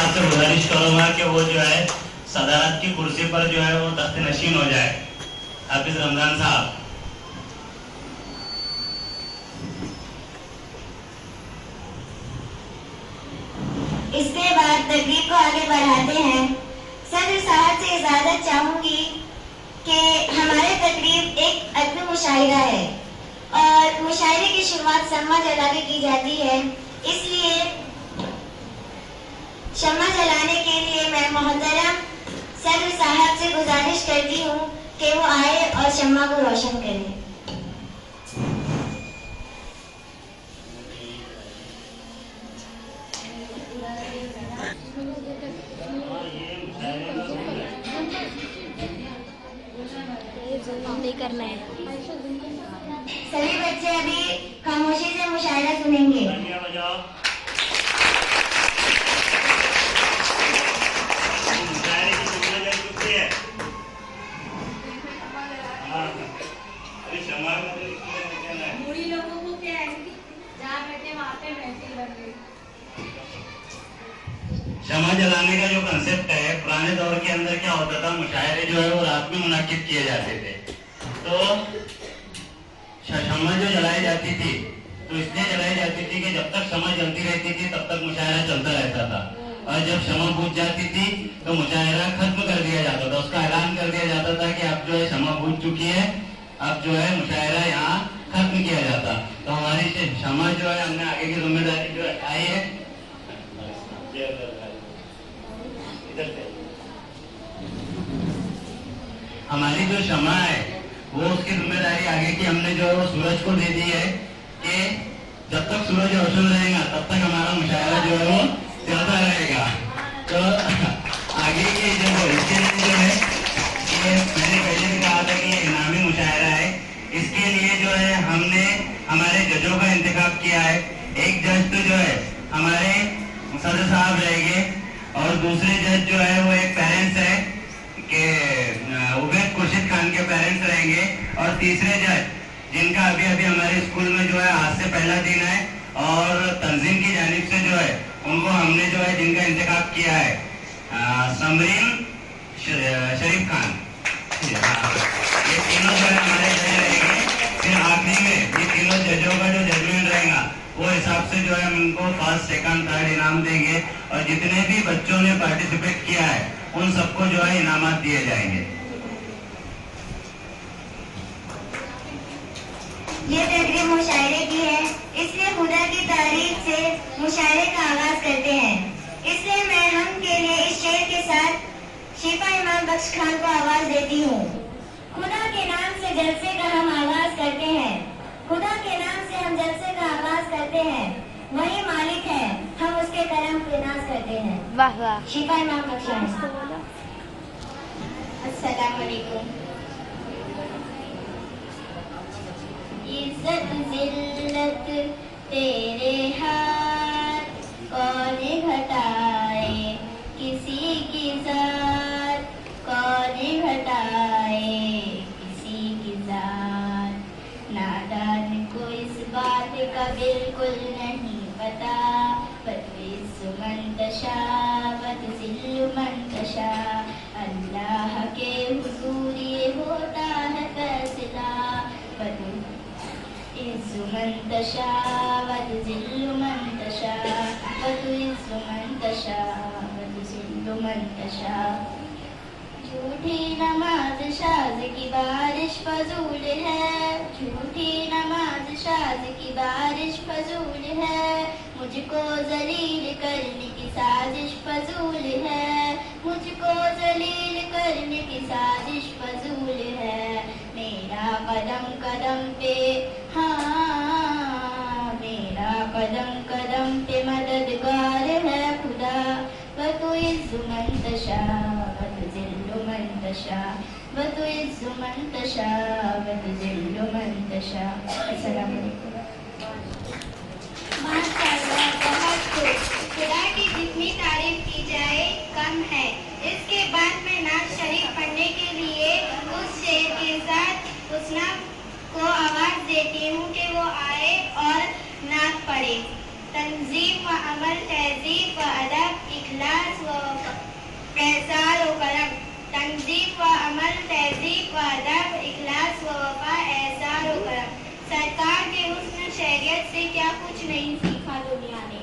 साहब से गुजारिश करूंगा कि वो जो है सदारत की कुर्सी पर जो है वो तख्त नशीन हो जाए। हाफिज रमजान साहब। इसके बाद तकरीब को आगे बढ़ाते हैं। सदर साहब से इजाजत चाहूंगी कि हमारे तकरीब एक अदब मुशायरा है और मुशायरे की शुरुआत शम्मा जला के की जाती है, इसलिए शम्मा जलाने के लिए मैं मोहतरम सदर साहब से गुजारिश करती हूँ कि वो आए और शम्मा को रोशन करें। नहीं करना है। सभी बच्चे अभी खामोशी से मुशायरा सुनेंगे। बूढ़ी लोगों को क्या है कि जहाँ बैठे वहाँ पे बैठे रहे। शमा जलाने का जो कंसेप्ट है, पुराने दौर के अंदर क्या होता था, मुशायरे जो है वो रात में मुनाकिब किए जाते थे। तो शमा जो जलाई जाती थी तो इसलिए जलाई जाती थी कि जब तक शमा जलती रहती थी तब तक मुशायरा चलता रहता था, और जब शमा बुझ जाती थी तो मुशायरा खत्म कर दिया जाता था। उसका ऐलान कर दिया जाता था कि अब जो है शमा बुझ चुकी है, अब जो है मुशायरा यहाँ खत्म किया जाता। तो हमारी शमा जो है हमने आगे की जिम्मेदारी जो आई है, हमारी जो शमा है वो उसकी जिम्मेदारी आगे की हमने जो है वो सूरज को दे दी है कि जब तक सूरज रोशन रहेगा तब तक हमारा मुशायरा जो है वो चलता रहेगा। तो आगे की जो इसके लिए जो है ये मैंने पहले भी कहा था कि ये इनामी मुशायरा है। इसके लिए जो है हमने हमारे जजों का इंतखाब किया है। एक जज तो जो है हमारे सदर साहब रहेंगे और दूसरे जज जो है वो एक पेरेंट्स है कि उबैद खुर्शीद खान के पेरेंट्स रहेंगे, और तीसरे जज जिनका अभी अभी हमारे स्कूल में जो है आज से पहला दिन है और तंजीम की जानिब से जो है उनको हमने जो है जिनका इंतखाब किया है समरीन शरीफ खान। ये तीनों जो है हमारे जज रहेंगे। फिर आखिरी में ये तीनों जजों का जो जजमेंट रहेगा वो हिसाब से जो है हम उनको फर्स्ट सेकंड थर्ड इनाम देंगे, और जितने भी बच्चों ने पार्टिसिपेट किया है उन सबको जो है इनामात दिए जाएंगे। ये तकरीब मुशायरे की है, इसलिए खुदा की तारीफ से मुशायरे का आगाज करते हैं। इसलिए मैं हम के लिए इस शेर के साथ शिफा इमाम बख्श खान को आवाज देती हूँ। खुदा के नाम से जलसे का हम आगाज करते हैं, खुदा के नाम से हम जलसे का आगाज करते हैं, वही मालिक है, हम उसके करम पे नाज करते हैं। वाह वाह। शिफा इमाम बख्श खान। अस्सलाम वालेकुम। इज्जत जिल्लत तेरे हाथ, कौन घटाए किसी की जात, कौन घटाए किसी की जात। नादान को इस बात का बिल्कुल नहीं पता, बतविज़्ज़ु मन तशा बतज़िल्लु मन तशा। अल्लाह के हुजूर ये होता है फैसला, बतविज़्ज़ु मन तशा बतज़िल्लु मन तशा, बतविज़्ज़ु मन तशा बतज़िल्लु मन तशा। झूठी नमाज शाज की बारिश फजूल है, झूठी नमाज शाज की बारिश फजूल है, मुझको जलील करने की साजिश फजूल है, मुझको जलील करने की साजिश फजूल है। मेरा कदम कदम पे हाँ, मेरा कदम कदम पे मददगार है खुदा, बतुइज़्ज़ु मन तशा बतज़िल्लु मन तशा, बतुइज़्ज़ु मन तशा बतज़िल्लु मन तशा। अस्सलाम वालेकुम। माशाअल्लाह, बहुत खूब। खुदा की जितनी तारीफ की जाए कम है। इसके बाद मैं नात शरीफ पढ़ने के लिए उस शेर के साथ हुस्ना को आवाज देती हूँ कि वो आए और नात पढ़े। तंजीम व अमल, तहजीब व अदब की इखलास व एहसार व करम, तंजीब व अमल, तहजीब व अदब, इखलास व वफा, एहसार व करम। सरकार के हुस्न शरीयत से क्या कुछ नहीं सीखा दुनिया ने।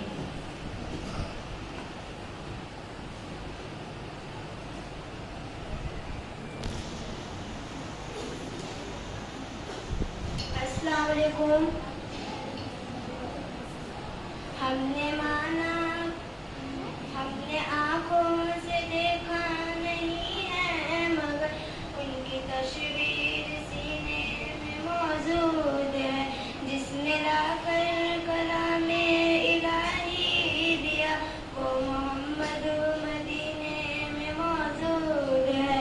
अस्सलाम वालेकुम। हमने माना, हमने आँखों से देखा नहीं है, मगर उनकी तस्वीर सीने में मौजूद है। जिसने लाकर कलामे इलाही दिया, वो मोहम्मद मदीने में मौजूद है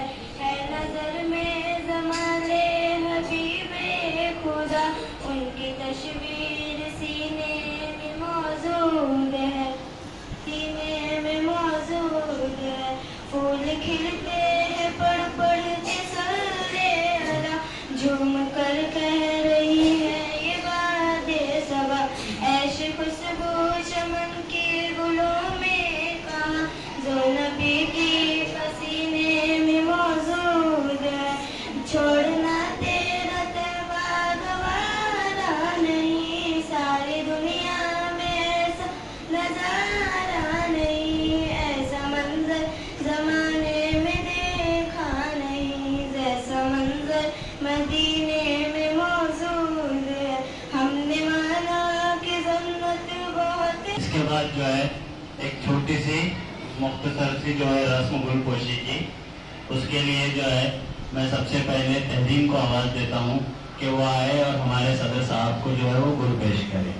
नजर में ज़माने हबीबे खुदा, उनकी तस्वीर सीने में मौजूद है, सीने में मौजूद है। फूल खिलते हैं पढ़ पढ़ के सल्ले अला, झूम कर कह रही है ये बातें सबा। ऐश खुशबू चमन के गुलों में कहाँ, जो नबी की पसीने में मौजूद है। छोड़ना तेरा तैबा गवारा नहीं, सारी दुनिया में ऐसा नजारा नहीं, ऐसा मंजर जमाने में देखा नहीं, जैसा मंजर मदीने में मौजूद है। हमने माना कि जन्नत बहुत। इसके बाद जो है एक छोटी सी मुख्तसर सी जो है रस्म गुलपोशी की, उसके लिए जो है मैं सबसे पहले तहरीम को आवाज़ देता हूँ कि वो आए और हमारे सदर साहब को जो है वो गुल पेश करें।